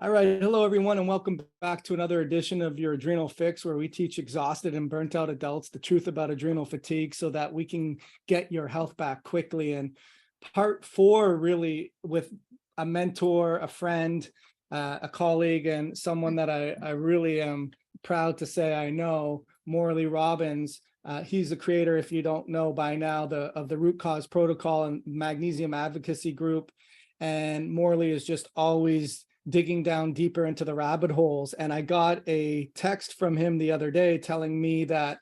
All right. Hello, everyone, and welcome back to another edition of your Adrenal Fix, where we teach exhausted and burnt out adults the truth about adrenal fatigue so that we can get your health back quickly. And part 4, really, with a mentor, a friend, a colleague, and someone that I really am proud to say I know, Morley Robbins. He's the creator, if you don't know by now, of the Root Cause Protocol and Magnesium Advocacy Group. And Morley is just always digging down deeper into the rabbit holes. And I got a text from him the other day telling me that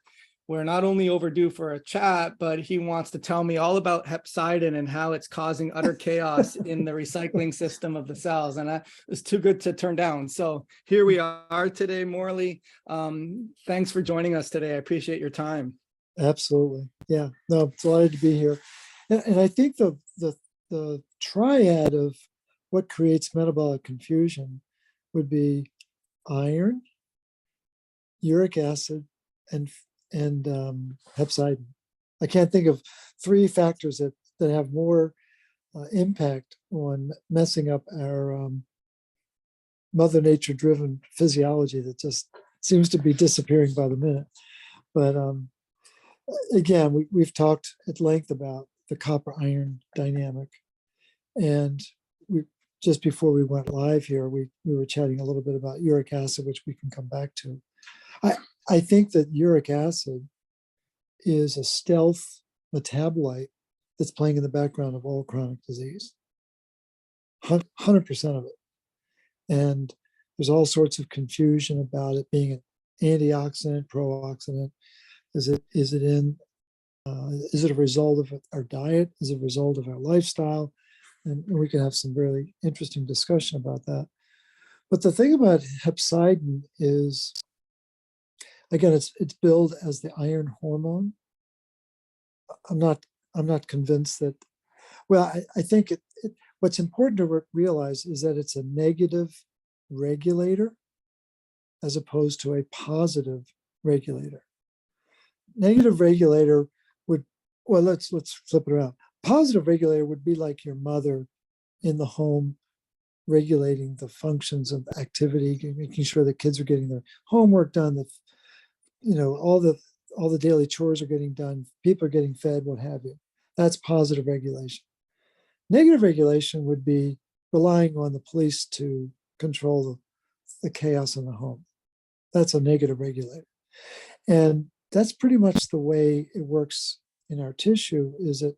we're not only overdue for a chat, but he wants to tell me all about hepcidin and how it's causing utter chaos in the recycling system of the cells. And it was too good to turn down. So here we are today, Morley. Thanks for joining us today. I appreciate your time. Absolutely. Yeah, no, delighted to be here. And I think the triad of what creates metabolic confusion would be iron, uric acid, and hepcidin. I can't think of 3 factors that have more impact on messing up our Mother Nature-driven physiology that just seems to be disappearing by the minute. But again, we've talked at length about the copper-iron dynamic, and just before we went live here, we were chatting a little bit about uric acid, which we can come back to. I think that uric acid is a stealth metabolite that's playing in the background of all chronic disease, 100% of it. And there's all sorts of confusion about it being an antioxidant, pro-oxidant. Is it a result of our diet? Is it a result of our lifestyle? And we can have some really interesting discussion about that. But the thing about hepcidin is, again, it's billed as the iron hormone. I'm not convinced that. Well, I think what's important to realize is that it's a negative regulator as opposed to a positive regulator. Negative regulator would, well, let's flip it around. Positive regulator would be like your mother in the home, regulating the functions of activity, making sure the kids are getting their homework done, that all the daily chores are getting done, people are getting fed, what have you. That's positive regulation. Negative regulation would be relying on the police to control the chaos in the home. That's a negative regulator. And that's pretty much the way it works in our tissue, is that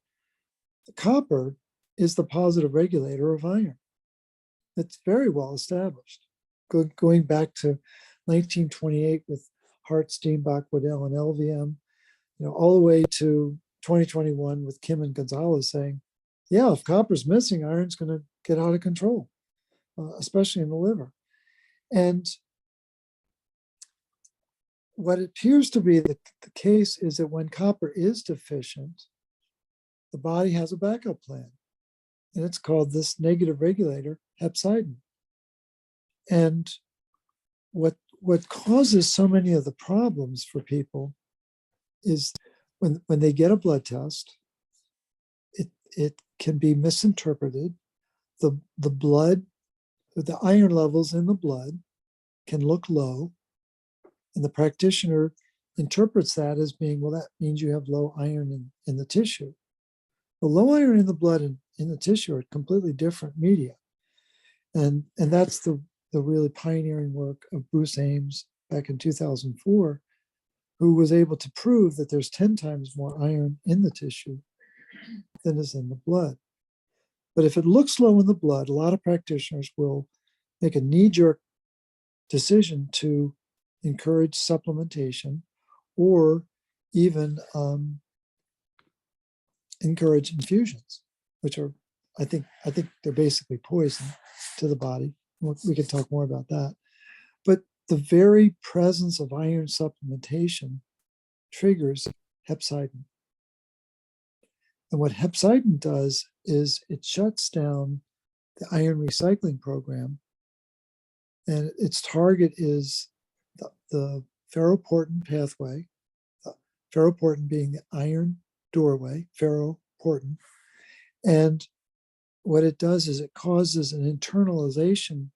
the copper is the positive regulator of iron. It's very well established. Going back to 1928 with Hart, Steenbach, Waddell, and LVM, all the way to 2021 with Kim and Gonzalez saying, yeah, if copper's missing, iron's going to get out of control, especially in the liver. And what appears to be the case is that when copper is deficient, the body has a backup plan, and it's called this negative regulator, hepcidin. And what causes so many of the problems for people is when they get a blood test, it can be misinterpreted. The iron levels in the blood can look low, and the practitioner interprets that as being, well, that means you have low iron in the tissue. The low iron in the blood and in the tissue are completely different media. And that's the really pioneering work of Bruce Ames back in 2004, who was able to prove that there's 10 times more iron in the tissue than is in the blood. But if it looks low in the blood, a lot of practitioners will make a knee-jerk decision to encourage supplementation, or even encourage infusions, which are, I think they're basically poison to the body. We can talk more about that. But the very presence of iron supplementation triggers hepcidin. And what hepcidin does is it shuts down the iron recycling program, and its target is the ferroportin pathway, ferroportin being the iron doorway, ferroportin. And what it does is it causes an internalization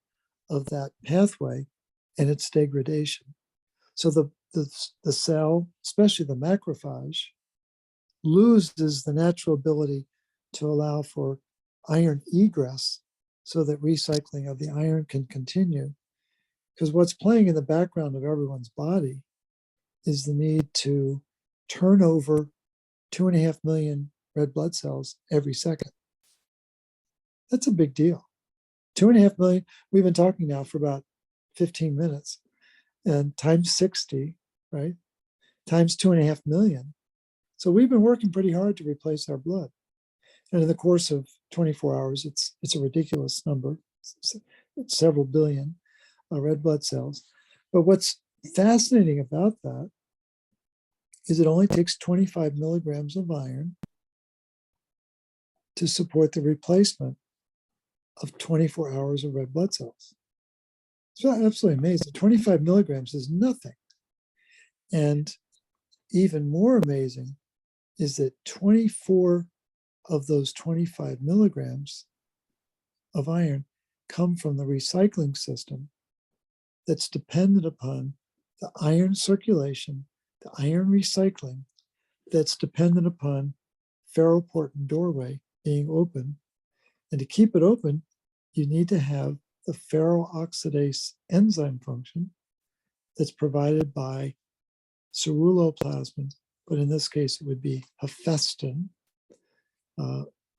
of that pathway and its degradation. So the cell, especially the macrophage, loses the natural ability to allow for iron egress so that recycling of the iron can continue. Because what's playing in the background of everyone's body is the need to turn over 2.5 million red blood cells every second. That's a big deal. 2.5 million, we've been talking now for about 15 minutes, and times 60, right? Times 2.5 million. So we've been working pretty hard to replace our blood. And in the course of 24 hours, it's a ridiculous number. It's several billion red blood cells. But what's fascinating about that is it only takes 25 milligrams of iron to support the replacement of 24 hours of red blood cells. It's absolutely amazing. 25 milligrams is nothing. And even more amazing is that 24 of those 25 milligrams of iron come from the recycling system that's dependent upon the iron circulation, the iron recycling, that's dependent upon ferroportin doorway being open. And to keep it open, you need to have the ferroxidase enzyme function that's provided by ceruloplasmin, but in this case, it would be Hepcidin,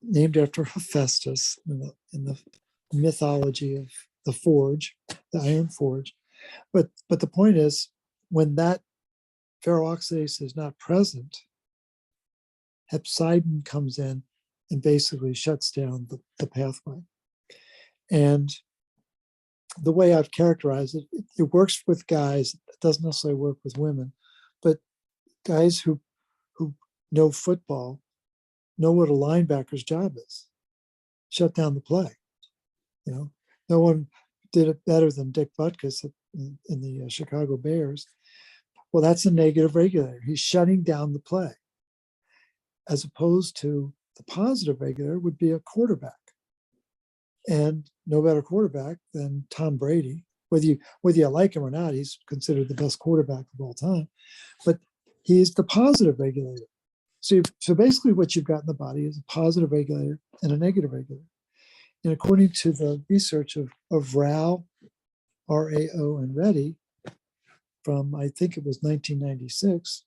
named after Hephaestus in the mythology of the forge, the iron forge. But the point is, when that ferroxidase is not present, hepcidin comes in and basically shuts down the pathway. And the way I've characterized it, it works with guys. It doesn't necessarily work with women, but guys who know football know what a linebacker's job is: shut down the play. You know, no one did it better than Dick Butkus in the Chicago Bears. Well, that's a negative regulator. He's shutting down the play, as opposed to the positive regulator would be a quarterback. And no better quarterback than Tom Brady. Whether you like him or not, he's considered the best quarterback of all time. But he's the positive regulator. So basically what you've got in the body is a positive regulator and a negative regulator. And according to the research of Rao, R-A-O, and Reddy from, I think it was 1996,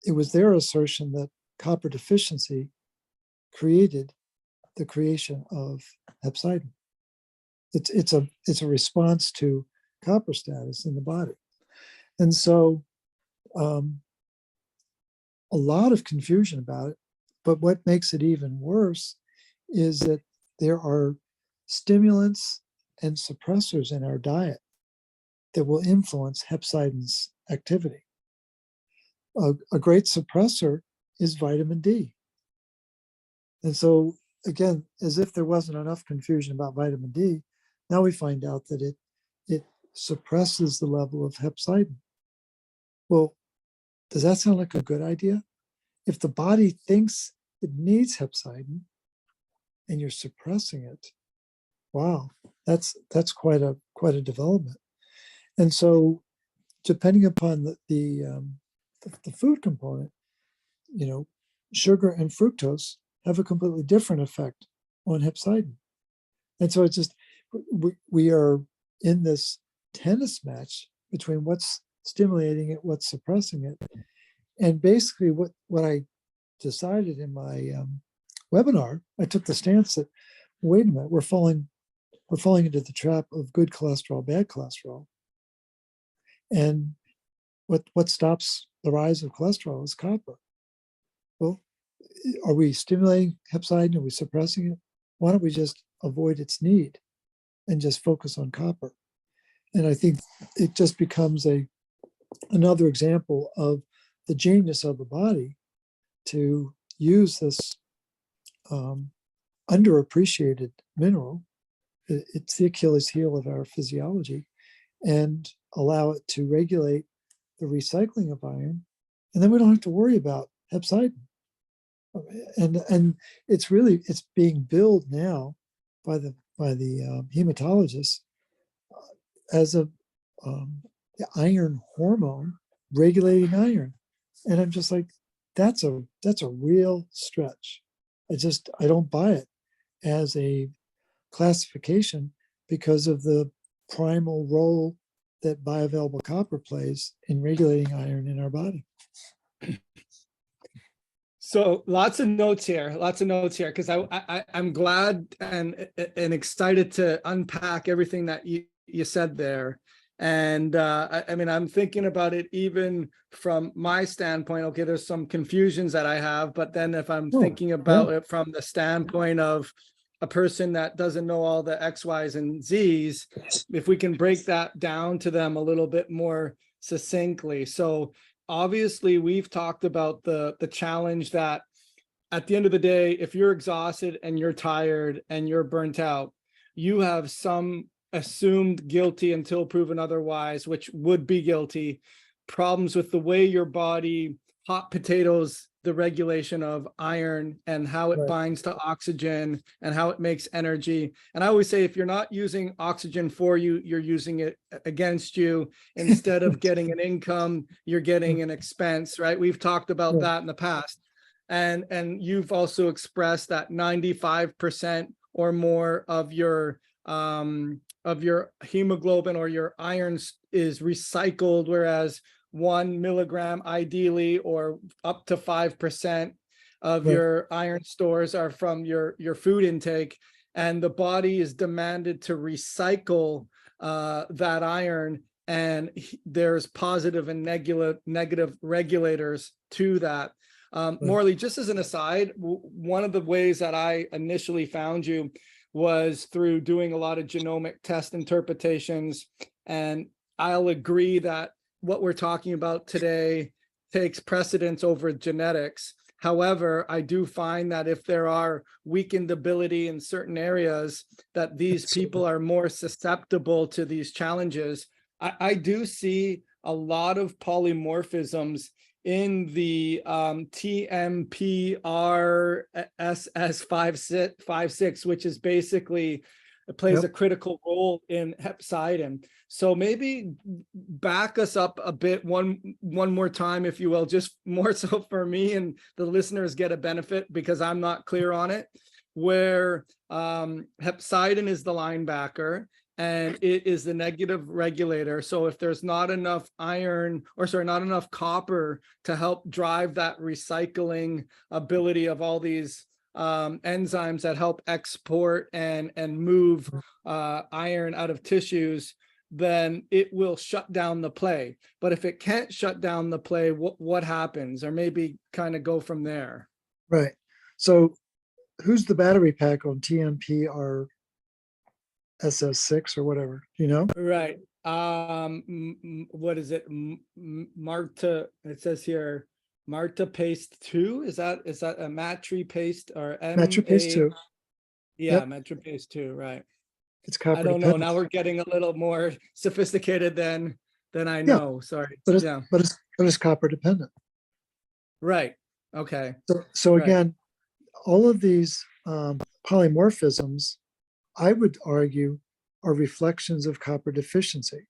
it was their assertion that copper deficiency created the creation of hepcidin. It's a response to copper status in the body. And so a lot of confusion about it, but what makes it even worse is that there are stimulants and suppressors in our diet that will influence hepcidin's activity. A great suppressor is vitamin D. And so, again, as if there wasn't enough confusion about vitamin D, now we find out that it suppresses the level of hepcidin. Well, does that sound like a good idea? If the body thinks it needs hepcidin and you're suppressing it, wow, that's quite a development. And so, depending upon the food component, you know, sugar and fructose have a completely different effect on hepcidin. And so it's just, we are in this tennis match between what's stimulating it, what's suppressing it. And basically what I decided in my webinar, I took the stance that, wait a minute, we're falling into the trap of good cholesterol, bad cholesterol. And what stops the rise of cholesterol is copper. Well, are we stimulating hepcidin? Are we suppressing it? Why don't we just avoid its need and just focus on copper? And I think it just becomes another example of the genius of the body to use this underappreciated mineral. It's the Achilles heel of our physiology, and allow it to regulate the recycling of iron. And then we don't have to worry about hepcidin. And it's being billed now by the by the hematologist as a the iron hormone, regulating iron. And I'm just like, that's a real stretch. I don't buy it as a classification because of the primal role that bioavailable copper plays in regulating iron in our body. So lots of notes here, because I'm glad and excited to unpack everything that you said there. And I mean, I'm thinking about it even from my standpoint. Okay, there's some confusions that I have, but then if I'm thinking about it from the standpoint of a person that doesn't know all the X, Y's, and Z's, if we can break that down to them a little bit more succinctly. So obviously we've talked about the challenge that at the end of the day, if you're exhausted and you're tired and you're burnt out, you have some assumed guilty until proven otherwise, which would be guilty, problems with the way your body, hot potatoes, the regulation of iron and how it binds to oxygen and how it makes energy. And I always say, if you're not using oxygen for you, you're using it against you. Instead of getting an income, you're getting an expense, right? We've talked about that in the past. And you've also expressed that 95% or more of your hemoglobin or your iron is recycled, whereas 1 milligram ideally, or up to 5% of your iron stores are from your food intake, and the body is demanded to recycle that iron, and there's positive and negative regulators to that. Morley, just as an aside, one of the ways that I initially found you was through doing a lot of genomic test interpretations, and I'll agree that what we're talking about today takes precedence over genetics. However, I do find that if there are weakened ability in certain areas, that these people are more susceptible to these challenges. I do see a lot of polymorphisms in the TMPRSS56, which is basically, it plays a critical role in hepcidin. So maybe back us up a bit one more time, if you will, just more so for me and the listeners get a benefit because I'm not clear on it, where hepcidin is the linebacker and it is the negative regulator. So if there's not enough not enough copper to help drive that recycling ability of all these enzymes that help export and move iron out of tissues, then it will shut down the play. But if it can't shut down the play, what happens? Or maybe kind of go from there. Right. So who's the battery pack on TMPRSS6 or whatever, you know? Right. What is it? Marta, it says here, Marta paste 2. Is that a matri paste or Matcha paste 2. Yeah, matri paste 2, right. It's copper I don't dependent. know. Now we're getting a little more sophisticated than I know. Sorry. But it's copper dependent. Right. Okay. So again, all of these polymorphisms, I would argue, are reflections of copper deficiency.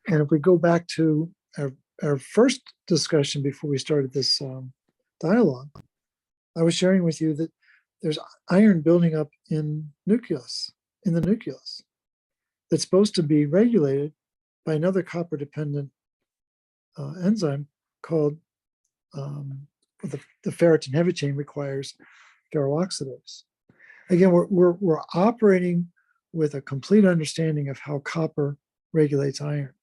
And if we go back to our first discussion before we started this dialogue, I was sharing with you that there's iron building up in the nucleus, that's supposed to be regulated by another copper-dependent enzyme called the ferritin heavy chain requires ferrooxidase. Again, we're operating with a complete understanding of how copper regulates iron,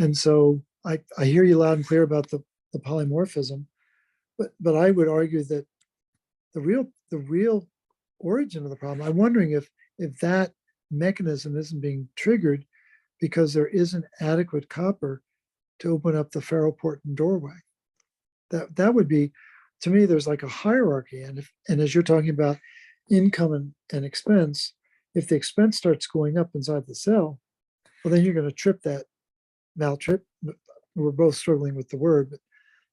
and so I hear you loud and clear about the polymorphism, but I would argue that the real origin of the problem, I'm wondering if that mechanism isn't being triggered because there isn't adequate copper to open up the ferroportin doorway. That would be, to me, there's like a hierarchy, and as you're talking about income and expense, if the expense starts going up inside the cell, well, then you're going to trip that maltrip. We're both struggling with the word, but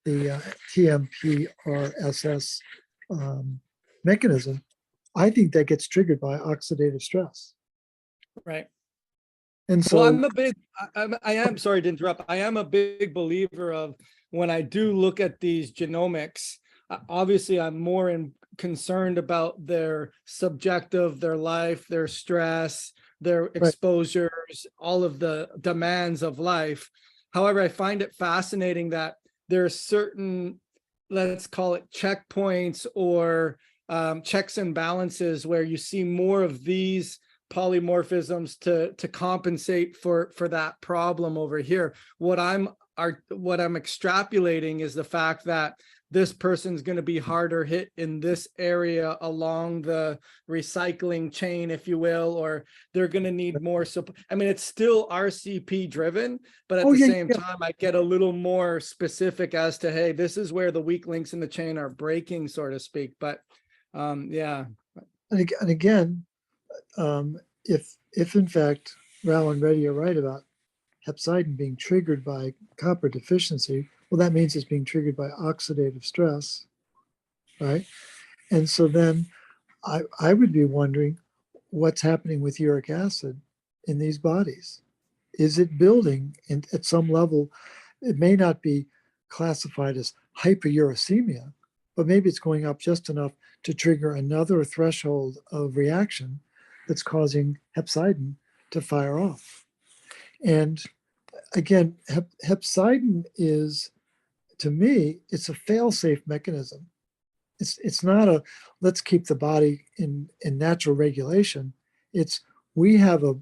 the TMPRSS mechanism I think that gets triggered by oxidative stress. Right. And Well, so, I am sorry to interrupt. I am a big believer of when I do look at these genomics, obviously I'm more concerned about their subjective, their life, their stress, their right, exposures, all of the demands of life. However, I find it fascinating that there are certain, let's call it checkpoints or checks and balances where you see more of these polymorphisms to compensate for that problem over here. What I'm extrapolating is the fact that this person's going to be harder hit in this area along the recycling chain, if you will, or they're going to need more support. I mean, it's still RCP driven, but at oh the yeah, same yeah. time, I get a little more specific as to, hey, this is where the weak links in the chain are breaking, so to speak. But yeah. And again, if in fact Rao and Reddy are right about hepcidin being triggered by copper deficiency, well, that means it's being triggered by oxidative stress, right? And so then I would be wondering what's happening with uric acid in these bodies. Is it building at some level? It may not be classified as hyperuricemia, but maybe it's going up just enough to trigger another threshold of reaction that's causing hepcidin to fire off. And again, hepcidin is, to me, it's a fail-safe mechanism. It's not a let's keep the body in natural regulation. It's we have a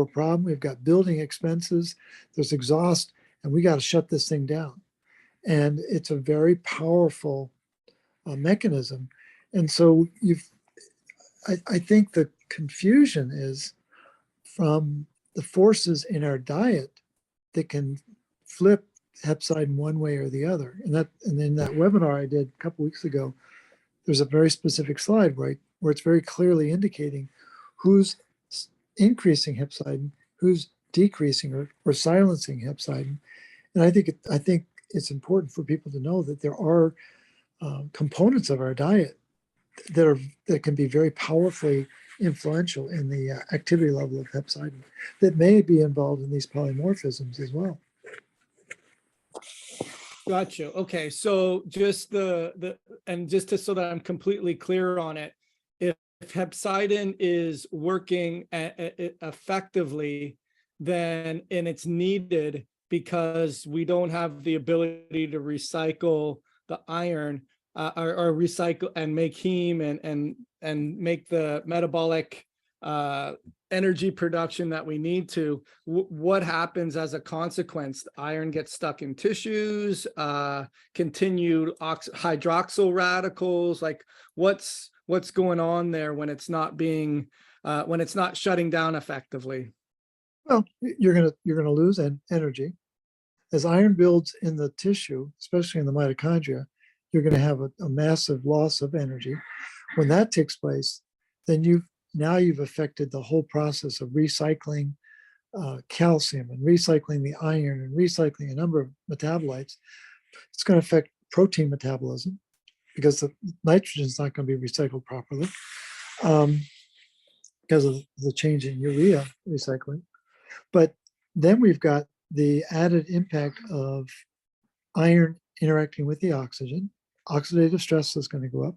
problem. We've got building expenses. There's exhaust, and we got to shut this thing down. And it's a very powerful mechanism. And so I think the confusion is from the forces in our diet that can flip hepcidin one way or the other. And in that webinar I did a couple weeks ago, there's a very specific slide where it's very clearly indicating who's increasing hepcidin, who's decreasing or silencing hepcidin. And I think it's important for people to know that there are components of our diet that can be very powerfully influential in the activity level of hepcidin that may be involved in these polymorphisms as well. Gotcha. Okay, so just so that I'm completely clear on it, if hepcidin is working effectively, then and it's needed because we don't have the ability to recycle the iron or recycle and make heme and make the metabolic energy production that we need to, what happens as a consequence? The iron gets stuck in tissues, continued hydroxyl radicals, like what's going on there when it's not being when it's not shutting down effectively? Well, you're gonna lose energy as iron builds in the tissue, especially in the mitochondria. You're going to have a massive loss of energy. When that takes place, then you've affected the whole process of recycling calcium and recycling the iron and recycling a number of metabolites. It's going to affect protein metabolism because the nitrogen is not going to be recycled properly because of the change in urea recycling. But then we've got the added impact of iron interacting with the oxygen. Oxidative stress is going to go up.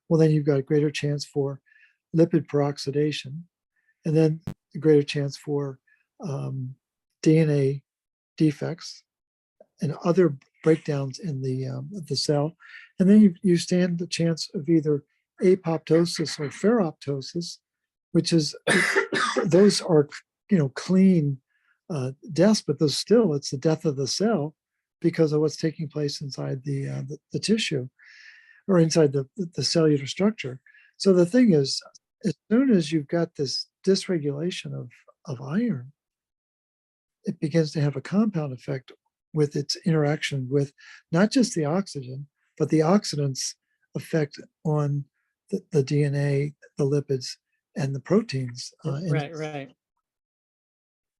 Well, then you've got a greater chance for lipid peroxidation, and then a greater chance for DNA defects and other breakdowns in the cell. And then you stand the chance of either apoptosis or ferroptosis, which is those are clean deaths, but those still it's the death of the cell because of what's taking place inside the tissue or inside the cellular structure. So the thing is, as soon as you've got this dysregulation of iron, it begins to have a compound effect with its interaction with not just the oxygen, but the oxidants effect on the DNA, the lipids, and the proteins.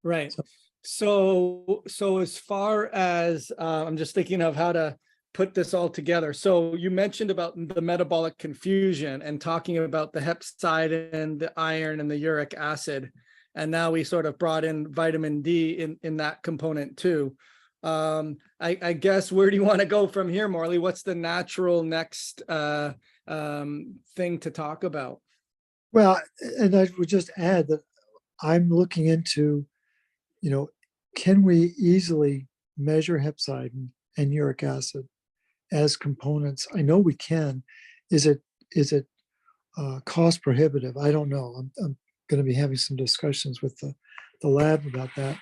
Right. So as far as I'm just thinking of how to put this all together. So you mentioned about the metabolic confusion and talking about the hepcidin, the iron, and the uric acid. And now we sort of brought in vitamin D in that component too. I guess, where do you want to go from here, Morley? What's the natural next thing to talk about? Well, and I would just add that I'm looking into, can we easily measure hepcidin and uric acid as components? I know we can. Is it cost prohibitive? I don't know. I'm going to be having some discussions with the lab about that.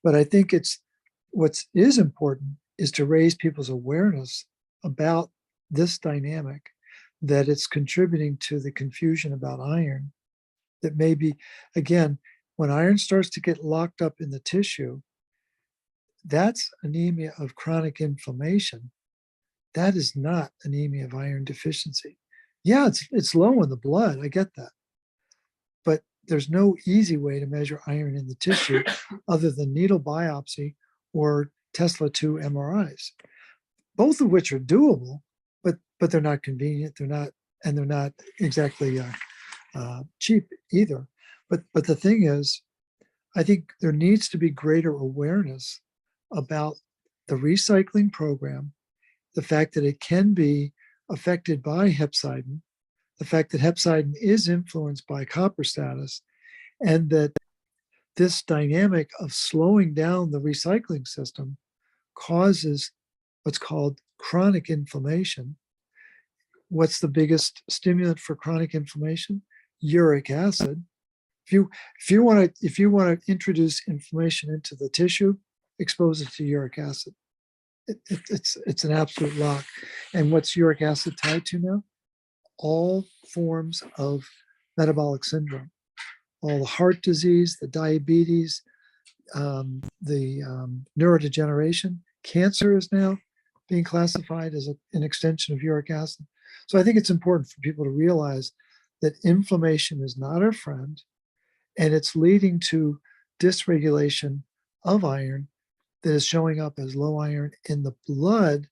But I think what is important is to raise people's awareness about this dynamic, that it's contributing to the confusion about iron. That maybe, again, when iron starts to get locked up in the tissue, that's anemia of chronic inflammation. That is not anemia of iron deficiency. Yeah, it's low in the blood. I get that. But there's no easy way to measure iron in the tissue other than needle biopsy or Tesla 2 MRIs, both of which are doable, but they're not convenient. They're not exactly cheap either. But the thing is, I think there needs to be greater awareness about the recycling program, the fact that it can be affected by hepcidin, the fact that hepcidin is influenced by copper status, and that this dynamic of slowing down the recycling system causes what's called chronic inflammation. What's the biggest stimulant for chronic inflammation? Uric acid. If you want to introduce inflammation into the tissue, expose it to uric acid. It's an absolute lock. And what's uric acid tied to now? All forms of metabolic syndrome, all the heart disease, the diabetes, the neurodegeneration. Cancer is now being classified as an extension of uric acid. So I think it's important for people to realize that inflammation is not our friend, and it's leading to dysregulation of iron that is showing up as low iron in the blood,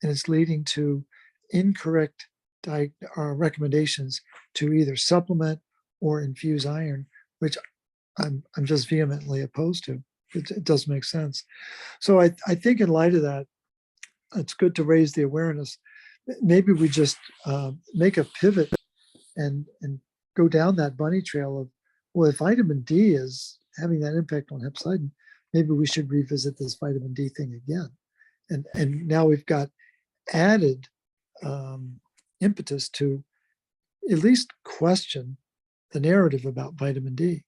and it's leading to incorrect recommendations to either supplement or infuse iron, which I'm just vehemently opposed to. It doesn't make sense. So I think in light of that, it's good to raise the awareness. Maybe we just make a pivot and go down that bunny trail of, well, if vitamin D is having that impact on hepcidin, maybe we should revisit this vitamin D thing again. And now we've got added impetus to at least question the narrative about vitamin D.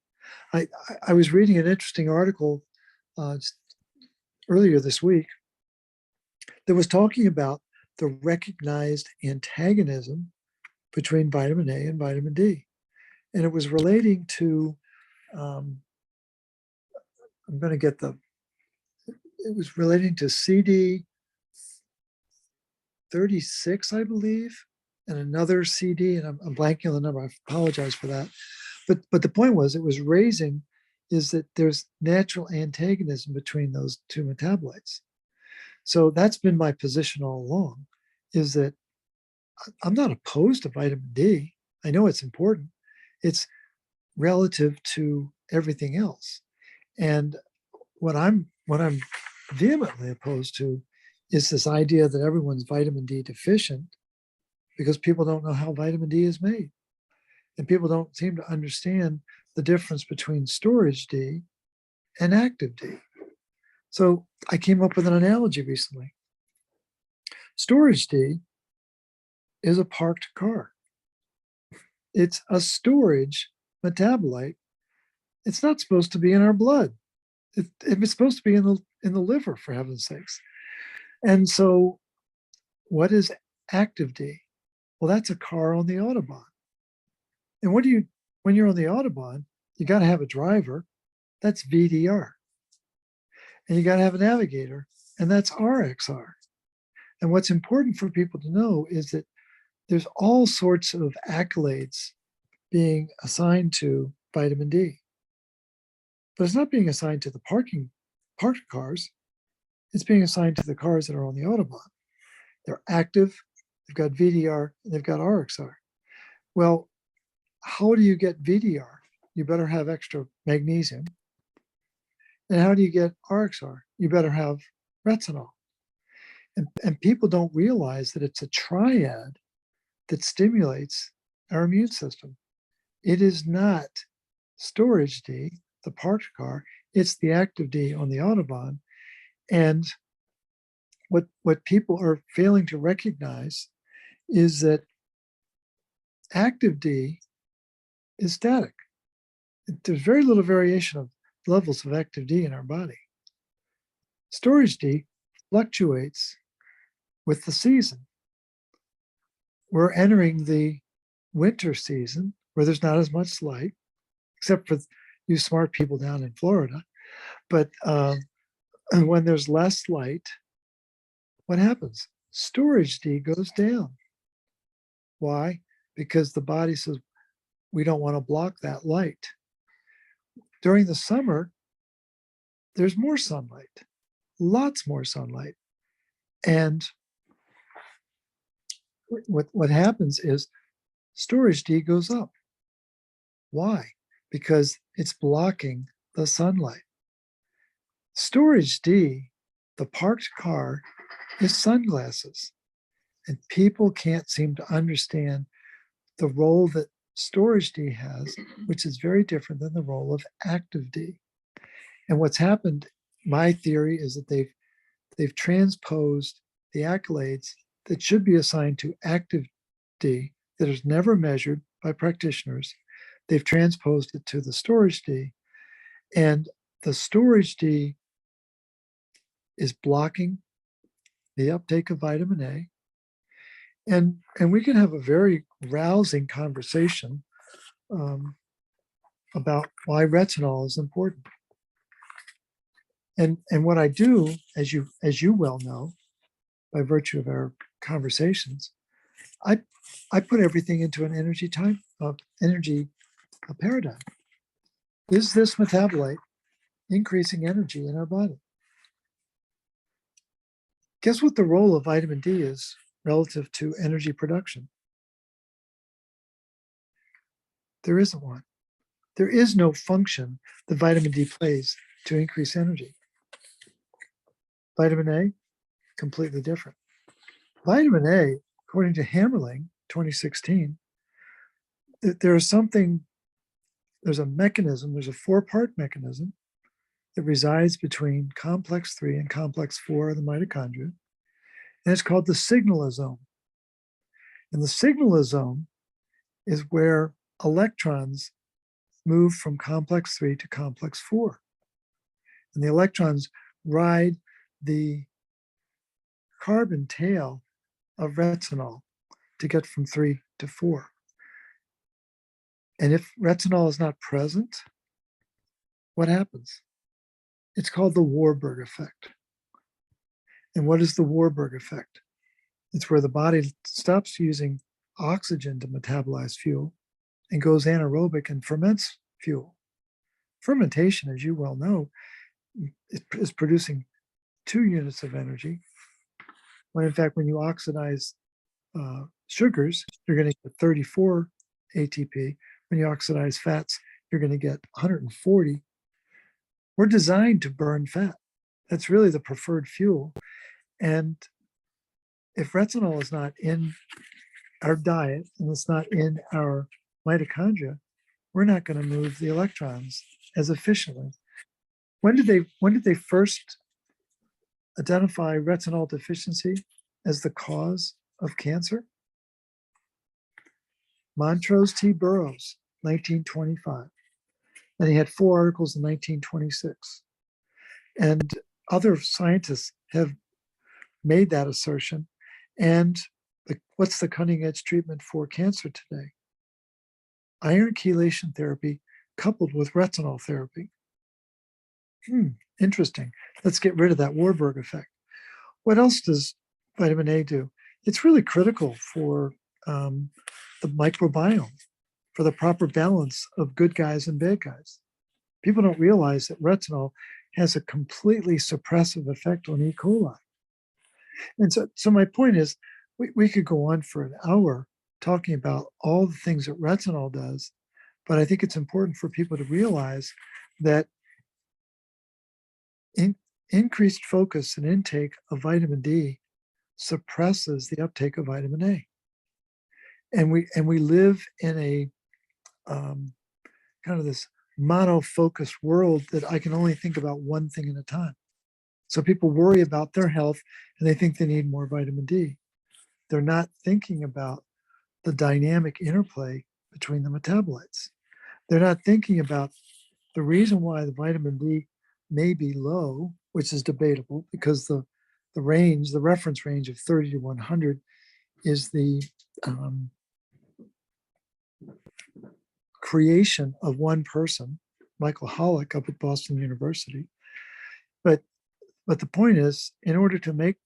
I was reading an interesting article earlier this week that was talking about the recognized antagonism between vitamin A and vitamin D. And it was relating to, it was relating to CD 36, I believe, and another CD, and I'm blanking on the number. I apologize for that. But the point was, it was raising is that there's natural antagonism between those two metabolites. So that's been my position all along, is that I'm not opposed to vitamin D. I know it's important. It's relative to everything else. And what I'm vehemently opposed to is this idea that everyone's vitamin D deficient because people don't know how vitamin D is made. And people don't seem to understand the difference between storage D and active D. So I came up with an analogy recently. Storage D is a parked car. It's a storage metabolite. It's not supposed to be in our blood. It's supposed to be in the liver, for heaven's sakes. And so what is active D? Well, that's a car on the Autobahn. And when you're on the Autobahn, you got to have a driver. That's VDR. And you got to have a navigator, and that's RXR. And what's important for people to know is that there's all sorts of accolades being assigned to vitamin D. But it's not being assigned to the parked cars. It's being assigned to the cars that are on the Autobahn. They're active, they've got VDR, and they've got RXR. Well, how do you get VDR? You better have extra magnesium. And how do you get RXR? You better have retinol. And people don't realize that it's a triad that stimulates our immune system. It is not storage D, the parked car, it's the active D on the Autobahn. And what people are failing to recognize is that active D is static. There's very little variation of levels of active D in our body. Storage D fluctuates with the season. We're entering the winter season where there's not as much light, except for you smart people down in Florida. But when there's less light, what happens? Storage D goes down. Why? Because the body says, we don't want to block that light. During the summer, there's more sunlight, lots more sunlight. And what happens is storage D goes up. Why? Because it's blocking the sunlight. Storage D, the parked car, is sunglasses. And people can't seem to understand the role that storage D has, which is very different than the role of active D. And what's happened, my theory is that they've transposed the accolades that should be assigned to active D that is never measured by practitioners. They've transposed it to the storage D, and the storage D is blocking the uptake of vitamin A. And we can have a very rousing conversation about why retinol is important. And what I do, as you well know, by virtue of our conversations, I put everything into an energy paradigm. Is this metabolite increasing energy in our body? Guess what the role of vitamin D is relative to energy production? There isn't one. There is no function that vitamin D plays to increase energy. Vitamin A, completely different. Vitamin A, according to Hammerling, 2016, there's a mechanism, there's a four-part mechanism that resides between complex 3 and complex 4 of the mitochondria, and it's called the signalosome. And the signalosome is where electrons move from complex 3 to complex 4. And the electrons ride the carbon tail of retinol to get from 3 to 4. And if retinol is not present, what happens? It's called the Warburg effect. And what is the Warburg effect? It's where the body stops using oxygen to metabolize fuel and goes anaerobic and ferments fuel. Fermentation, as you well know, is producing 2 units of energy, when in fact, when you oxidize sugars, you're going to get 34 ATP. When you oxidize fats, you're going to get 140. We're designed to burn fat. That's really the preferred fuel. And if retinol is not in our diet and it's not in our mitochondria, we're not going to move the electrons as efficiently. When did they first identify retinol deficiency as the cause of cancer? Montrose T. Burroughs, 1925. And he had 4 articles in 1926. And other scientists have made that assertion. And what's the cutting edge treatment for cancer today? Iron chelation therapy coupled with retinol therapy. Interesting. Let's get rid of that Warburg effect. What else does vitamin A do? It's really critical for the microbiome, for the proper balance of good guys and bad guys. People don't realize that retinol has a completely suppressive effect on E. coli. And so my point is, we could go on for an hour talking about all the things that retinol does, but I think it's important for people to realize that increased focus and intake of vitamin D suppresses the uptake of vitamin A. And we live in a kind of this mono-focused world that I can only think about one thing at a time. So people worry about their health and they think they need more vitamin D. They're not thinking about the dynamic interplay between the metabolites. They're not thinking about the reason why the vitamin D may be low, which is debatable because the reference range of 30 to 100 is the creation of one person, Michael Hollick up at Boston University. But the point is, in order to make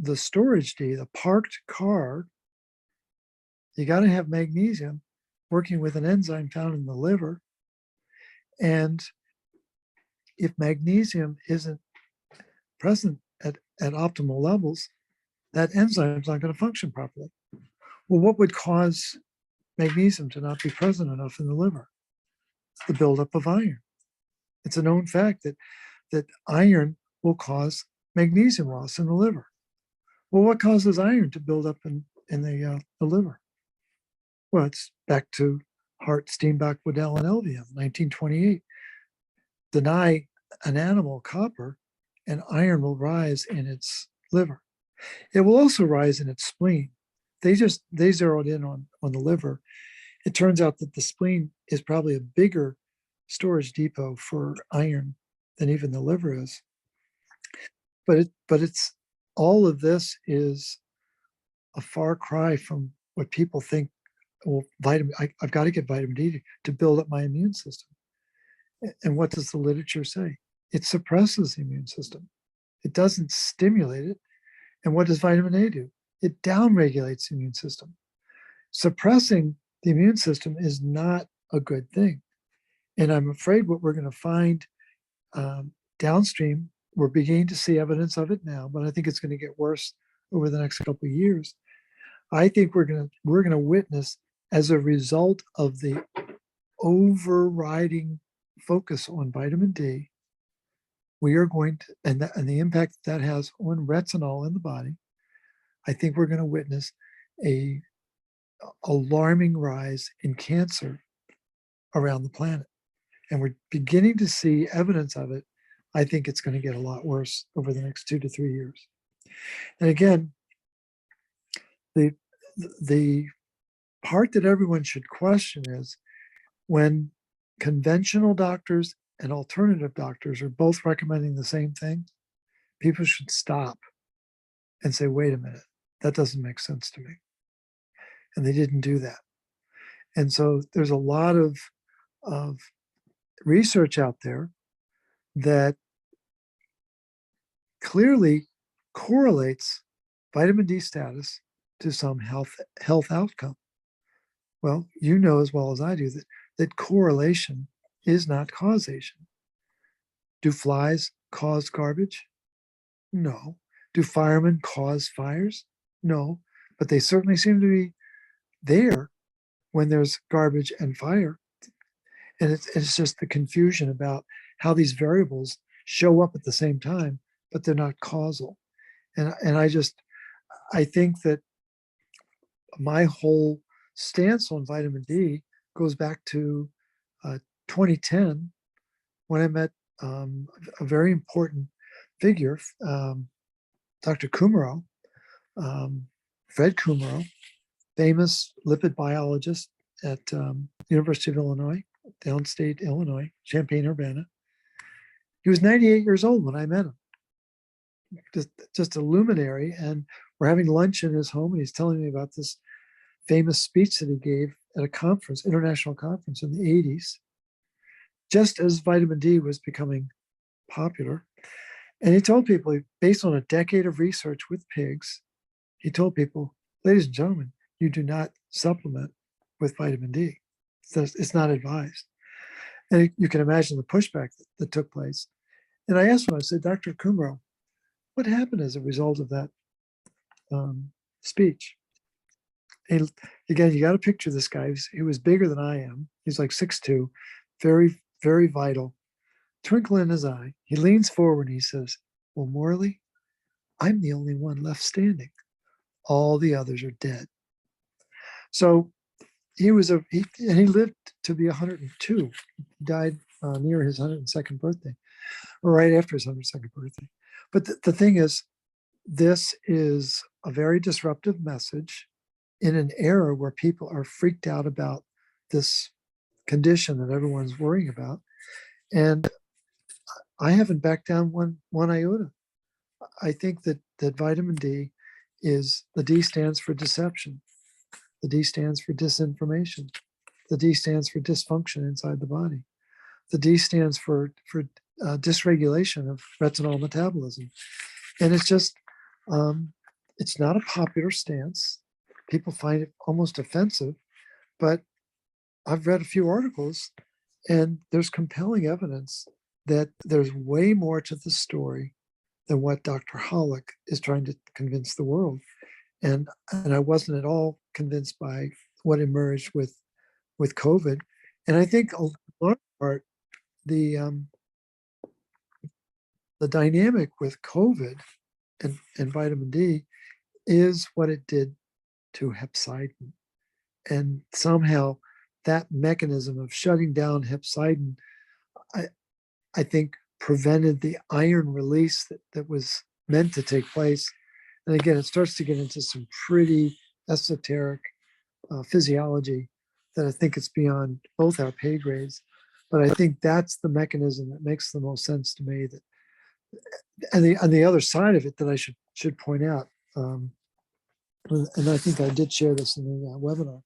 the storage D, the parked car, you got to have magnesium working with an enzyme found in the liver. And if magnesium isn't present at optimal levels, that enzyme is not going to function properly. Well, what would cause magnesium to not be present enough in the liver? The buildup of iron. It's a known fact that iron will cause magnesium loss in the liver. Well, what causes iron to build up in the liver? Well, it's back to Hart, Steenbach, Waddell, and Elvia, 1928. Deny an animal copper, and iron will rise in its liver. It will also rise in its spleen. They zeroed in on the liver. It turns out that the spleen is probably a bigger storage depot for iron than even the liver is. But it's all of this is a far cry from what people think. Well, I've got to get vitamin D to build up my immune system. And what does the literature say? It suppresses the immune system. It doesn't stimulate it. And what does vitamin A do? It downregulates the immune system. Suppressing the immune system is not a good thing. And I'm afraid what we're going to find downstream, we're beginning to see evidence of it now, but I think it's going to get worse over the next couple of years. I think we're going to witness, as a result of the overriding focus on vitamin D, we are going to, and the impact that has on retinol in the body, I think we're going to witness a alarming rise in cancer around the planet. And we're beginning to see evidence of it. I think it's going to get a lot worse over the next 2 to 3 years. And again, the part that everyone should question is when conventional doctors and alternative doctors are both recommending the same thing, people should stop and say, wait a minute, that doesn't make sense to me. And they didn't do that. And so there's a lot of research out there that clearly correlates vitamin D status to some health outcome. Well, you know as well as I do that correlation is not causation. Do flies cause garbage? No. Do firemen cause fires? No. But they certainly seem to be there when there's garbage and fire. And it's just the confusion about how these variables show up at the same time, but they're not causal. And I think that my whole stance on vitamin D goes back to 2010 when I met a very important figure, Dr. Kumaro, Fred Kumaro, famous lipid biologist at University of Illinois, downstate Illinois, Champaign-Urbana. He was 98 years old when I met him. Just a luminary, and we're having lunch in his home, and he's telling me about this famous speech that he gave at a conference, international conference in the 80s, just as vitamin D was becoming popular. And he told people, based on a decade of research with pigs, he told people, ladies and gentlemen, you do not supplement with vitamin D. It's not advised. And you can imagine the pushback that took place. And I asked him, I said, Dr. Kumaro, what happened as a result of that speech. And again, you got to picture this guy. He was bigger than I am. He's like 6'2", very, very vital. Twinkle in his eye. He leans forward and he says, "Well, Morley, I'm the only one left standing. All the others are dead." So he lived to be 102. He died near his 102nd birthday, or right after his 102nd birthday. But the thing is, this is a very disruptive message in an era where people are freaked out about this condition that everyone's worrying about. And I haven't backed down one iota. I think that vitamin D the D stands for deception. The D stands for disinformation. The D stands for dysfunction inside the body. The D stands for dysregulation of retinol metabolism. And it's just, it's not a popular stance. People find it almost offensive, but I've read a few articles and there's compelling evidence that there's way more to the story than what Dr. Hollick is trying to convince the world. And I wasn't at all convinced by what emerged with COVID. And I think a large part, the dynamic with COVID and vitamin D is what it did to hepcidin. And somehow that mechanism of shutting down hepcidin, I think prevented the iron release that was meant to take place. And again, it starts to get into some pretty esoteric physiology that I think it's beyond both our pay grades. But I think that's the mechanism that makes the most sense to me. That, and on the other side of it that I should point out, and I think I did share this in the webinar,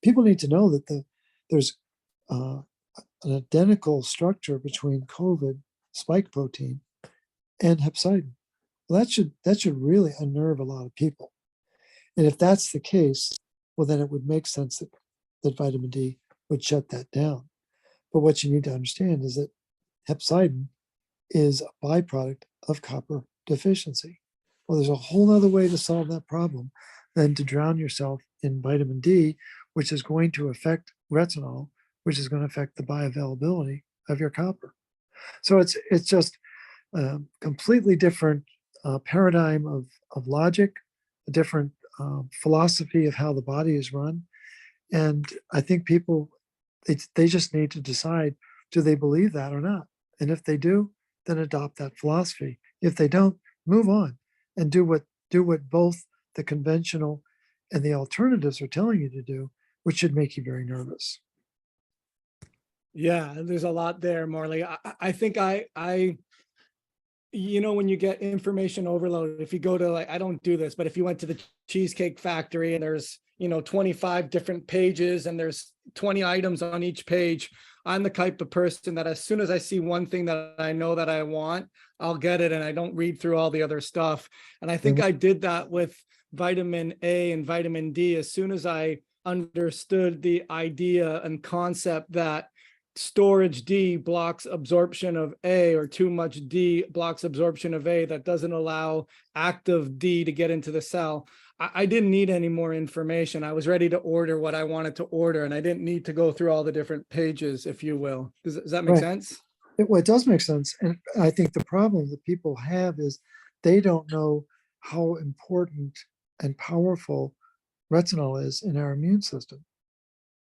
people need to know that there's an identical structure between COVID spike protein and hepcidin. Well, that should really unnerve a lot of people. And if that's the case, well, then it would make sense that vitamin D would shut that down. But what you need to understand is that hepcidin is a byproduct of copper deficiency. Well, there's a whole other way to solve that problem than to drown yourself in vitamin D, which is going to affect retinol, which is going to affect the bioavailability of your copper. So it's just a completely different paradigm of logic, a different philosophy of how the body is run. And I think people, they just need to decide, do they believe that or not? And if they do, then adopt that philosophy. If they don't, move on and do what both the conventional and the alternatives are telling you to do, which should make you very nervous. Yeah, there's a lot there, Morley. I think when you get information overload, if you go to, like, I don't do this, but if you went to the Cheesecake Factory and there's, 25 different pages and there's 20 items on each page, I'm the type of person that as soon as I see one thing that I know that I want, I'll get it. And I don't read through all the other stuff. And I think I did that with vitamin A and vitamin D. As soon as I understood the idea and concept that storage D blocks absorption of A, or too much D blocks absorption of A, that doesn't allow active D to get into the cell. I didn't need any more information. I was ready to order what I wanted to order, and I didn't need to go through all the different pages, if you will. Does that make sense? It does make sense. And I think the problem that people have is they don't know how important and powerful retinol is in our immune system.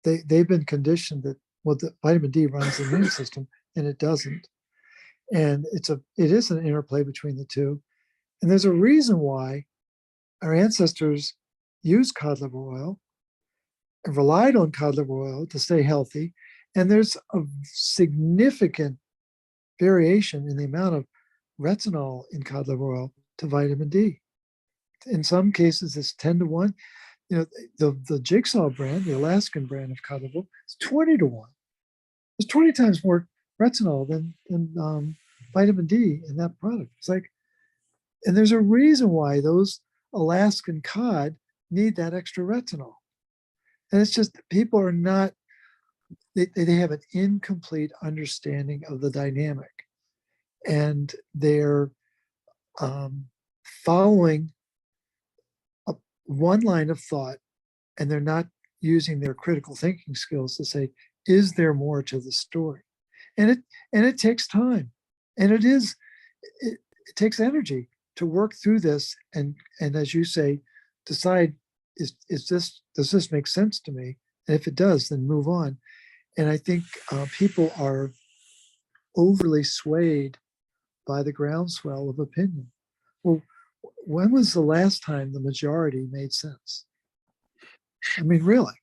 They've been conditioned that, well, the vitamin D runs the immune system, and it doesn't. And it is an interplay between the two. And there's a reason why our ancestors used cod liver oil and relied on cod liver oil to stay healthy. And there's a significant variation in the amount of retinol in cod liver oil to vitamin D. In some cases, it's 10 to 1. The Jigsaw brand, the Alaskan brand of cod liver oil, is 20 to 1. There's 20 times more retinol than vitamin D in that product. It's like, and there's a reason why those Alaskan cod need that extra retinol. And it's just, people are not, they have an incomplete understanding of the dynamic. And they're following one line of thought, and they're not using their critical thinking skills to say, is there more to the story? And it takes time, and it takes energy to work through this, and as you say, decide, does this make sense to me? And if it does, then move on. And I think people are overly swayed by the groundswell of opinion. Well, when was the last time the majority made sense? I mean, really.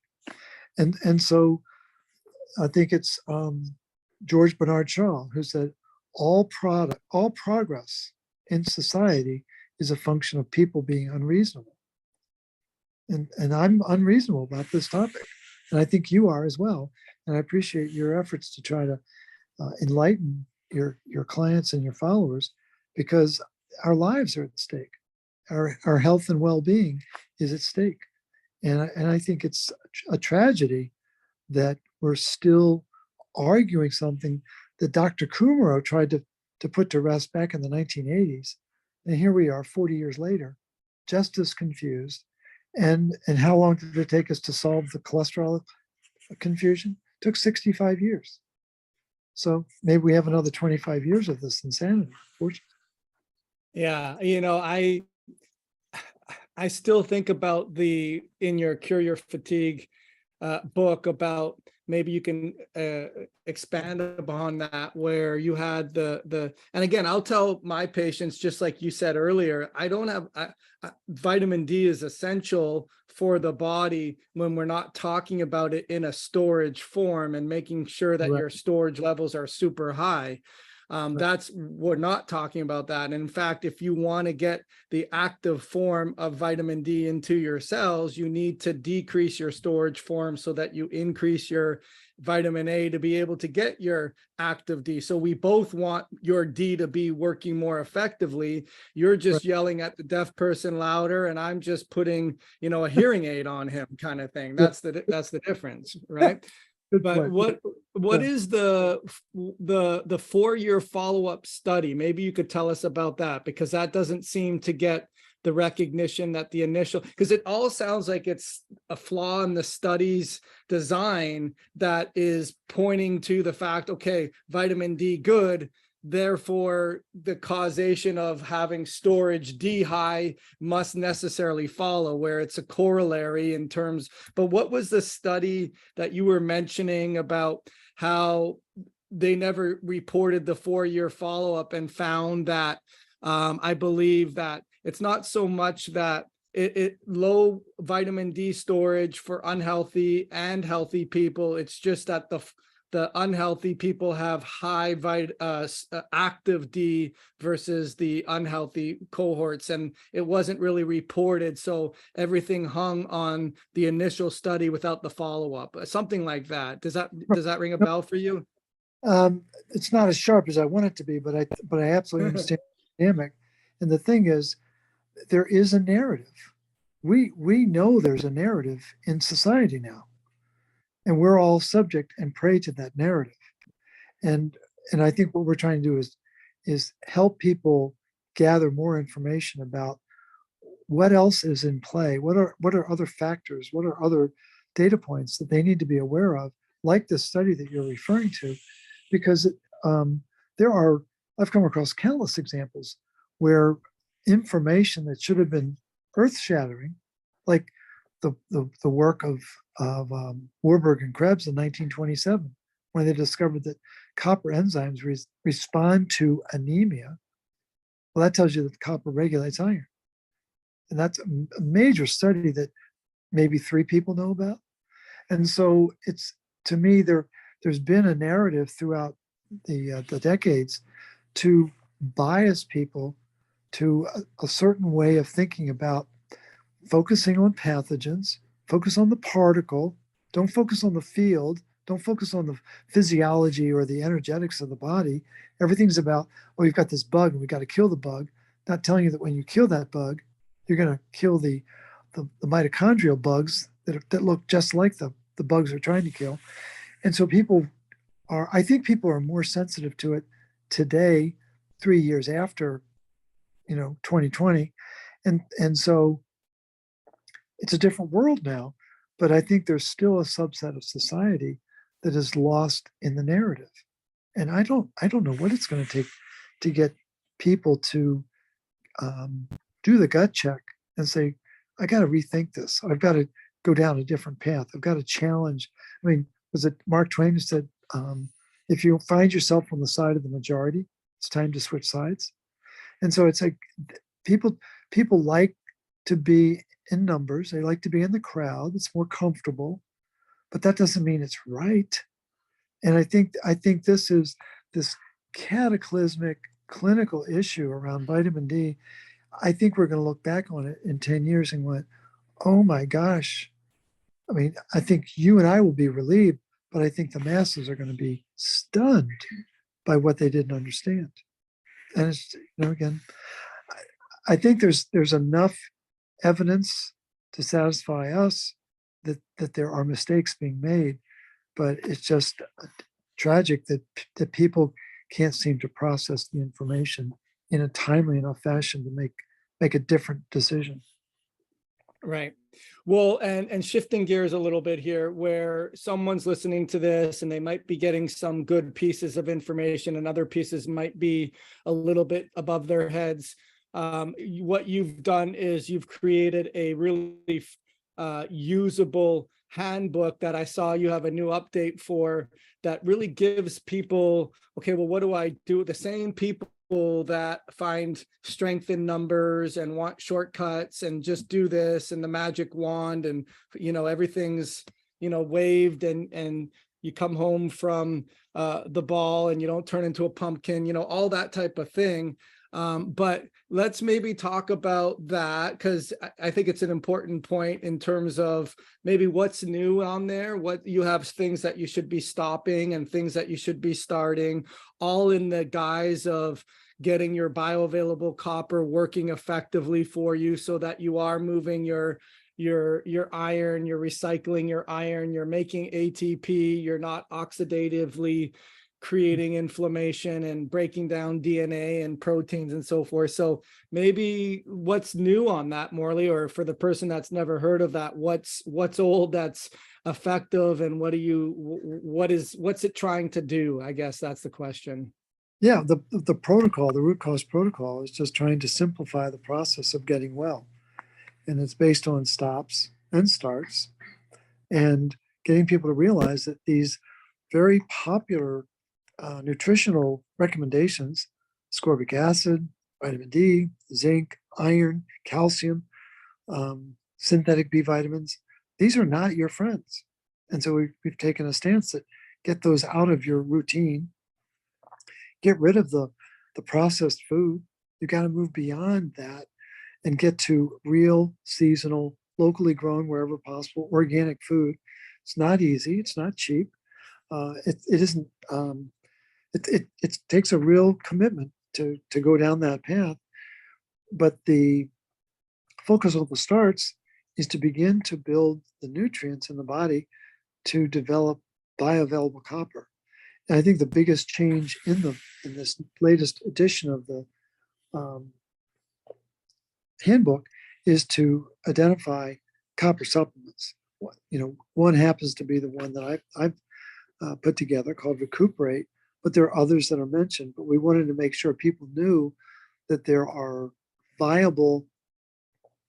And so I think it's George Bernard Shaw who said, all progress in society is a function of people being unreasonable. And I'm unreasonable about this topic. And I think you are as well. And I appreciate your efforts to try to enlighten your clients and your followers, because our lives are at stake. Our health and well-being is at stake. And I think it's a tragedy that we're still arguing something that Dr. Kumaro tried to put to rest back in the 1980s. And here we are 40 years later, just as confused. And how long did it take us to solve the cholesterol confusion? It took 65 years. So maybe we have another 25 years of this insanity, unfortunately. Yeah, I still think about in your Cure Your Fatigue book, about maybe you can expand upon that, where you had and again, I'll tell my patients, just like you said earlier, I don't have vitamin D is essential for the body when we're not talking about it in a storage form and making sure that your storage levels are super high. We're not talking about that. And in fact, if you want to get the active form of vitamin D into your cells, you need to decrease your storage form so that you increase your vitamin A to be able to get your active D. So we both want your D to be working more effectively. You're just yelling at the deaf person louder, and I'm just putting, a hearing aid on him, kind of thing. That's the difference, right? But what is the 4-year follow-up study? Maybe you could tell us about that, because that doesn't seem to get the recognition that the initial, because it all sounds like it's a flaw in the study's design that is pointing to the fact, okay, vitamin D good, therefore the causation of having storage D high must necessarily follow, where it's a corollary in terms. But what was the study that you were mentioning about how they never reported the 4-year follow-up and found that I believe that it's not so much that it low vitamin D storage for unhealthy and healthy people. It's just that the unhealthy people have high active D versus the unhealthy cohorts, and it wasn't really reported. So everything hung on the initial study without the follow-up, something like that. Does that ring a bell for you? It's not as sharp as I want it to be, but I absolutely understand the dynamic. And the thing is, there is a narrative. We know there's a narrative in society now, and we're all subject and prey to that narrative. And I think what we're trying to do is help people gather more information about what else is in play, what are other factors, what are other data points that they need to be aware of, like this study that you're referring to, because I've come across countless examples where information that should have been earth-shattering, like the work of Warburg and Krebs in 1927, when they discovered that copper enzymes respond to anemia. Well, that tells you that copper regulates iron. And that's a major study that maybe 3 people know about. And so it's, to me, there's been a narrative throughout the decades to bias people to a certain way of thinking about focusing on pathogens, focus on the particle, don't focus on the field, don't focus on the physiology or the energetics of the body. Everything's about, oh, you've got this bug and we got to kill the bug, not telling you that when you kill that bug, you're going to kill the mitochondrial bugs that look just like the bugs they're trying to kill. And so I think people are more sensitive to it today, 3 years after 2020, and so it's a different world now, but I think there's still a subset of society that is lost in the narrative. And I don't know what it's going to take to get people to do the gut check and say, I got to rethink this. I've got to go down a different path. I've got to challenge. I mean, was it Mark Twain who said, if you find yourself on the side of the majority, it's time to switch sides. And so it's like people like to be in numbers. They like to be in the crowd. It's more comfortable, but that doesn't mean it's right. And I think this is this cataclysmic clinical issue around vitamin D. I think we're going to look back on it in 10 years and went, oh my gosh. I mean, I think you and I will be relieved, but I think the masses are going to be stunned by what they didn't understand. And it's, again, I think there's enough evidence to satisfy us that there are mistakes being made, but it's just tragic that people can't seem to process the information in a timely enough fashion to make a different decision. Right. Well, and shifting gears a little bit here, where someone's listening to this and they might be getting some good pieces of information and other pieces might be a little bit above their heads. What you've done is you've created a really usable handbook that I saw you have a new update for, that really gives people, okay, well, what do I do? The same people that find strength in numbers and want shortcuts and just do this and the magic wand and everything's waved and you come home from the ball and you don't turn into a pumpkin, all that type of thing. But let's maybe talk about that, because I think it's an important point in terms of maybe what's new on there, what you have, things that you should be stopping and things that you should be starting, all in the guise of getting your bioavailable copper working effectively for you so that you are moving your iron, you're recycling your iron, you're making ATP, you're not oxidatively creating inflammation and breaking down DNA and proteins and so forth. So maybe what's new on that, Morley, or for the person that's never heard of that, what's old that's effective, and what's it trying to do? I guess that's the question. Yeah, the protocol, the root cause protocol, is just trying to simplify the process of getting well. And it's based on stops and starts and getting people to realize that these very popular nutritional recommendations, ascorbic acid, vitamin D, zinc, iron, calcium, synthetic B vitamins, these are not your friends. And so we've taken a stance that get those out of your routine, get rid of the processed food. You got to move beyond that and get to real, seasonal, locally grown, wherever possible, organic food. It's not easy. It's not cheap. It isn't. It takes a real commitment to go down that path. But the focus of the starts is to begin to build the nutrients in the body to develop bioavailable copper. And I think the biggest change in this latest edition of the handbook is to identify copper supplements. One happens to be the one that I've put together called Recuperate, but there are others that are mentioned. But we wanted to make sure people knew that there are viable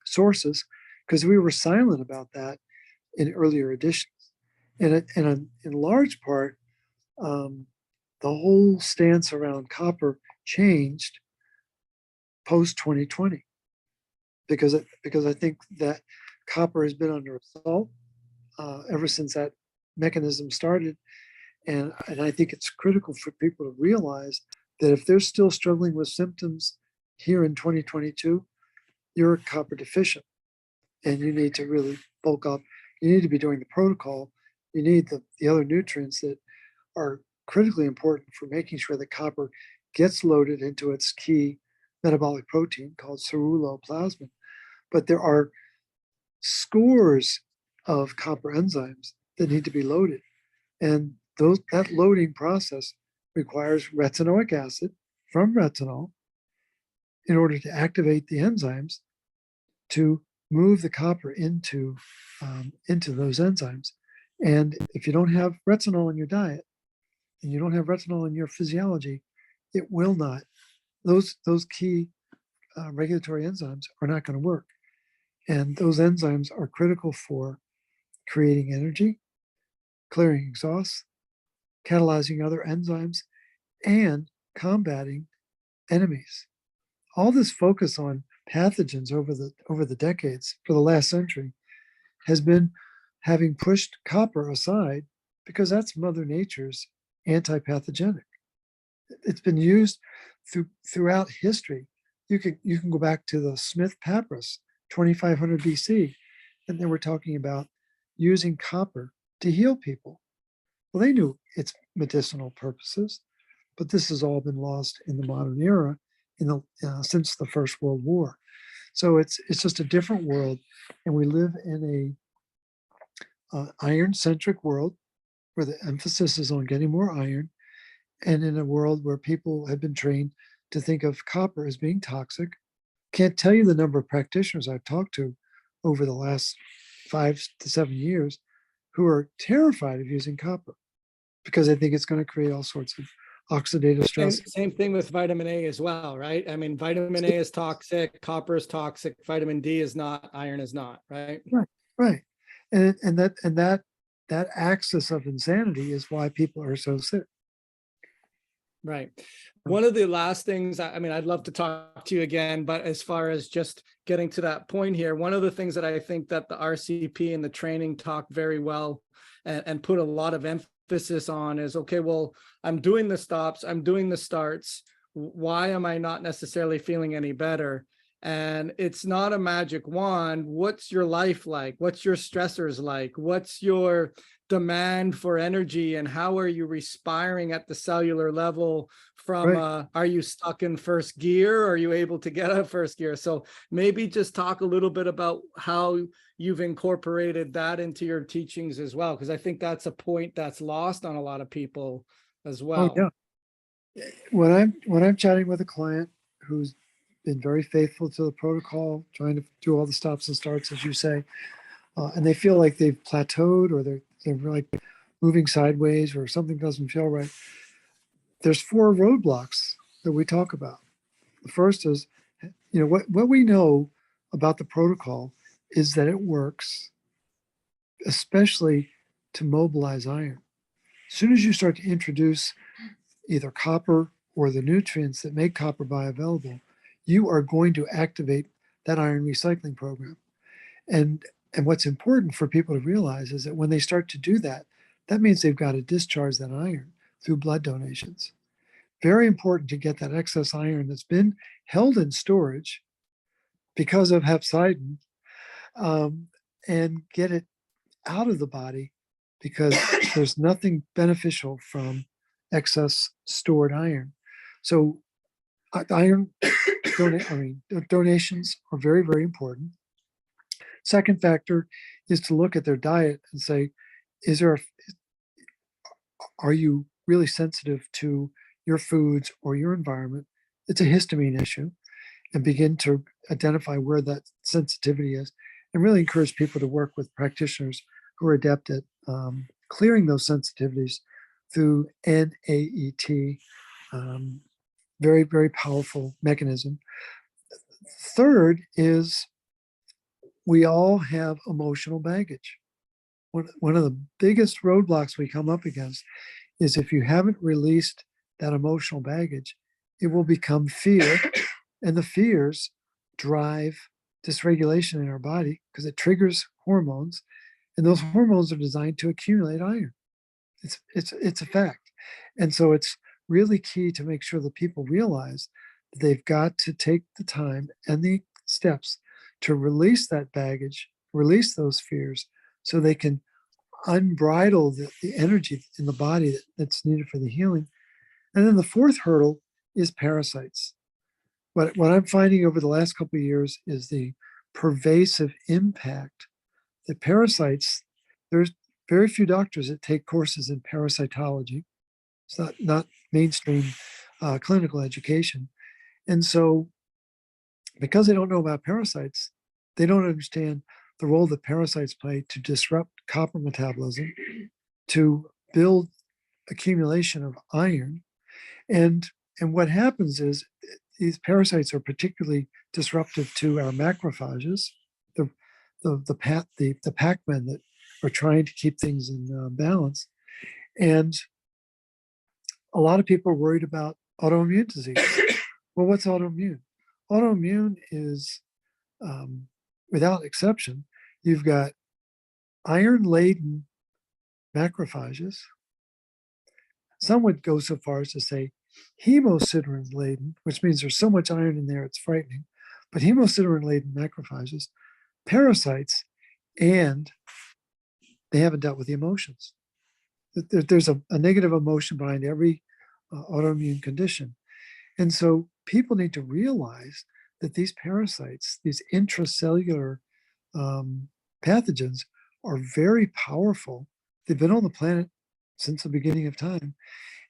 sources, because we were silent about that in earlier editions. And in large part, the whole stance around copper changed post 2020, because I think that copper has been under assault ever since that mechanism started. And I think it's critical for people to realize that if they're still struggling with symptoms here in 2022, you're copper deficient and you need to really bulk up. You need to be doing the protocol. You need the other nutrients that are critically important for making sure that copper gets loaded into its key metabolic protein called ceruloplasmin. But there are scores of copper enzymes that need to be loaded. And that loading process requires retinoic acid from retinol in order to activate the enzymes to move the copper into those enzymes. And if you don't have retinol in your diet and you don't have retinol in your physiology, it will not. Those key regulatory enzymes are not going to work. And those enzymes are critical for creating energy, clearing exhaust, catalyzing other enzymes, and combating enemies. All this focus on pathogens over the decades for the last century has been having pushed copper aside because that's Mother Nature's anti-pathogenic. It's been used throughout history. You can go back to the Smith Papyrus, 2500 BC, and they were talking about using copper to heal people. Well, they knew its medicinal purposes, but this has all been lost in the modern era since the First World War. So it's just a different world, and we live in a iron-centric world where the emphasis is on getting more iron, and in a world where people have been trained to think of copper as being toxic. Can't tell you the number of practitioners I've talked to over the last 5 to 7 years who are terrified of using copper because they think it's going to create all sorts of oxidative stress. Same thing with vitamin A as well, right? I mean, vitamin A is toxic, copper is toxic, vitamin D is not, iron is not, right? Right. And that axis of insanity is why people are so sick. Right. One of the last things, I mean, I'd love to talk to you again, but as far as just getting to that point here, one of the things that I think that the RCP and the training talk very well and put a lot of emphasis on is, okay, well, I'm doing the stops, I'm doing the starts. Why am I not necessarily feeling any better? And it's not a magic wand. What's your life like? What's your stressors like? What's your demand for energy, and how are you respiring at the cellular level from are you stuck in first gear, or are you able to get out of first gear? So maybe just talk a little bit about how you've incorporated that into your teachings as well, because I think that's a point that's lost on a lot of people as well. Oh yeah. When I'm chatting with a client who's been very faithful to the protocol, trying to do all the stops and starts, as you say, and they feel like they've plateaued, or they're like moving sideways, or something doesn't feel right, there's 4 roadblocks that we talk about. The first is, what we know about the protocol is that it works, especially to mobilize iron. As soon as you start to introduce either copper or the nutrients that make copper bioavailable, you are going to activate that iron recycling program. And what's important for people to realize is that when they start to do that, that means they've got to discharge that iron through blood donations. Very important to get that excess iron that's been held in storage because of hepcidin, and get it out of the body, because there's nothing beneficial from excess stored iron. So iron donations are very, very important. Second factor is to look at their diet and say, are you really sensitive to your foods or your environment? It's a histamine issue, and begin to identify where that sensitivity is, and really encourage people to work with practitioners who are adept at clearing those sensitivities through NAET. Very, very powerful mechanism. Third is, we all have emotional baggage. One of the biggest roadblocks we come up against is if you haven't released that emotional baggage, it will become fear, and the fears drive dysregulation in our body because it triggers hormones, and those hormones are designed to accumulate iron. It's a fact. And so it's really key to make sure that people realize that they've got to take the time and the steps to release that baggage, release those fears, so they can unbridle the energy in the body that's needed for the healing. And then the fourth hurdle is parasites. What I'm finding over the last couple of years is the pervasive impact that parasites, there's very few doctors that take courses in parasitology. It's not mainstream clinical education. And so because they don't know about parasites, They don't understand the role that parasites play to disrupt copper metabolism, to build accumulation of iron. And what happens is these parasites are particularly disruptive to our macrophages, the Pac-Men that are trying to keep things in balance. And a lot of people are worried about autoimmune disease. Well, what's autoimmune? Autoimmune is, without exception, you've got iron-laden macrophages. Some would go so far as to say hemosiderin-laden, which means there's so much iron in there it's frightening, but hemosiderin-laden macrophages, parasites, and they haven't dealt with the emotions. There's a negative emotion behind every autoimmune condition. And so people need to realize that these parasites, these intracellular pathogens, are very powerful. They've been on the planet since the beginning of time.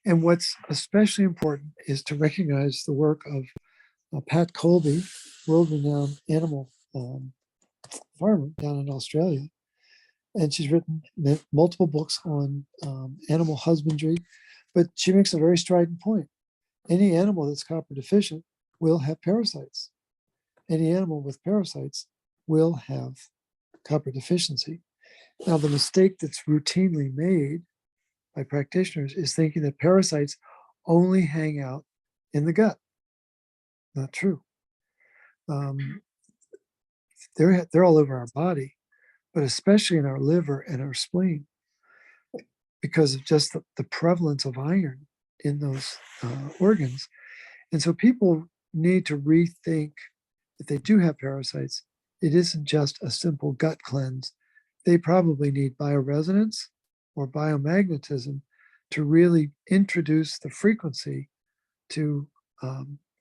And what's especially important is to recognize the work of Pat Colby, world-renowned animal farmer down in Australia. And she's written multiple books on animal husbandry, but she makes a very strident point. Any animal that's copper deficient will have parasites. Any animal with parasites will have copper deficiency. Now, the mistake that's routinely made by practitioners is thinking that parasites only hang out in the gut. Not true. They're all over our body, but especially in our liver and our spleen, because of just the prevalence of iron in those organs. And so people need to rethink, if they do have parasites, it isn't just a simple gut cleanse. They probably need bioresonance or biomagnetism to really introduce the frequency to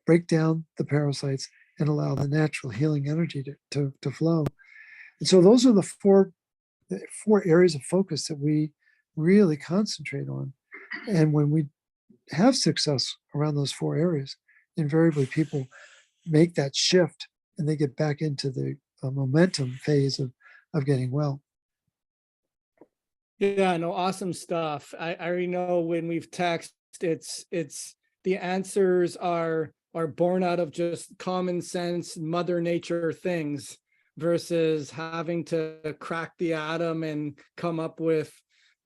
break down the parasites and allow the natural healing energy to flow. And so those are the four areas of focus that we really concentrate on. And when we have success around those four areas, invariably people make that shift and they get back into the momentum phase of getting well. Yeah, no, awesome stuff. I already know when we've texted, it's the answers are born out of just common sense, Mother Nature things versus having to crack the atom and come up with,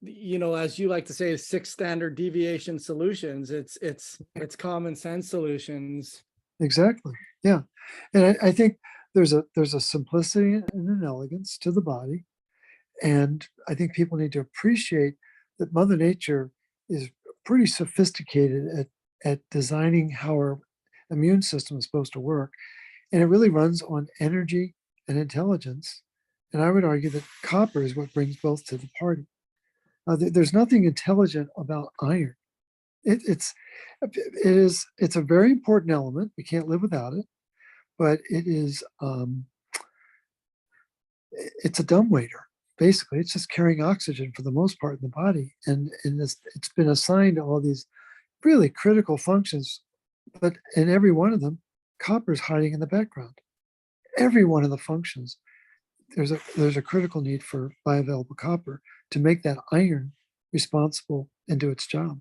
you know, as you like to say, 6 standard deviation solutions. It's common sense solutions. Exactly. Yeah. And I think there's a simplicity and an elegance to the body. And I think people need to appreciate that Mother Nature is pretty sophisticated at designing how our immune system is supposed to work. And it really runs on energy and intelligence. And I would argue that copper is what brings both to the party. There's nothing intelligent about iron. It's a very important element. We can't live without it, but it's a dumbwaiter. Basically, it's just carrying oxygen for the most part in the body, and it's been assigned to all these really critical functions. But in every one of them, copper is hiding in the background. Every one of the functions, there's a critical need for bioavailable copper to make that iron responsible and do its job.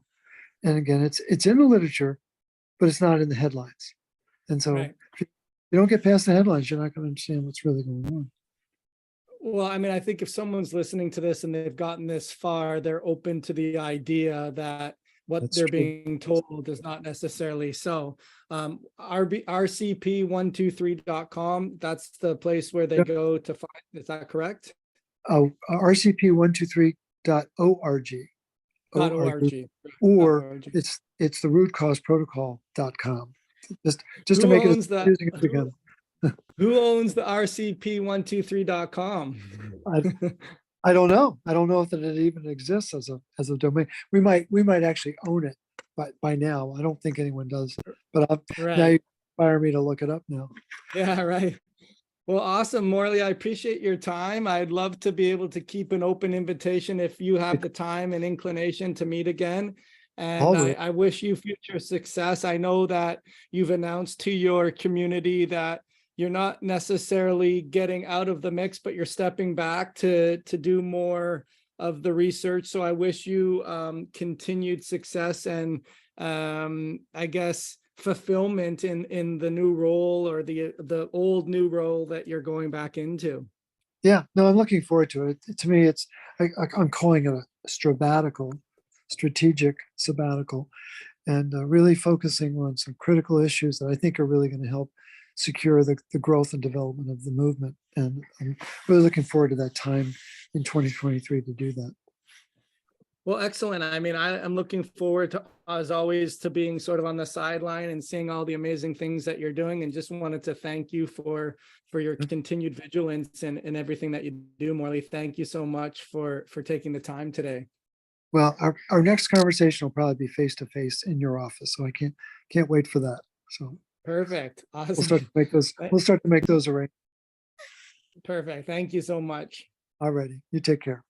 And again, it's in the literature, but it's not in the headlines. And so Right. if you don't get past the headlines, you're not going to understand what's really going on. Well, I mean, I think if someone's listening to this and they've gotten this far, they're open to the idea that what That's they're true. being told is not necessarily so. RCP123.com, that's the place where they Yep. go to find, is that correct? RCP123.org. .org. Or it's the rootcauseprotocol.com. Just to Who make it owns that? confusing as we can. Who owns the RCP123.com? I don't know. I don't know if it even exists as a domain. We might actually own it by now. I don't think anyone does. But Right. now you inspire me to look it up now. Yeah, right. Well, awesome, Morley. I appreciate your time. I'd love to be able to keep an open invitation if you have the time and inclination to meet again. And I wish you future success. I know that you've announced to your community that you're not necessarily getting out of the mix, but you're stepping back to do more of the research. So I wish you continued success and I guess fulfillment in the new role, or the old new role that you're going back into. Yeah, no, I'm looking forward to it. To me, I'm calling it a strategic sabbatical, and really focusing on some critical issues that I think are really going to help secure the growth and development of the movement. And I'm really looking forward to that time in 2023 to do that. Well, excellent. I mean, I'm looking forward to, as always, to being sort of on the sideline and seeing all the amazing things that you're doing. And just wanted to thank you for your continued vigilance and everything that you do, Morley. Thank you so much for taking the time today. Well, our next conversation will probably be face to face in your office, so I can't wait for that. So Perfect. Awesome. We'll start to make those arrangements. Perfect. Thank you so much. Alrighty, you take care.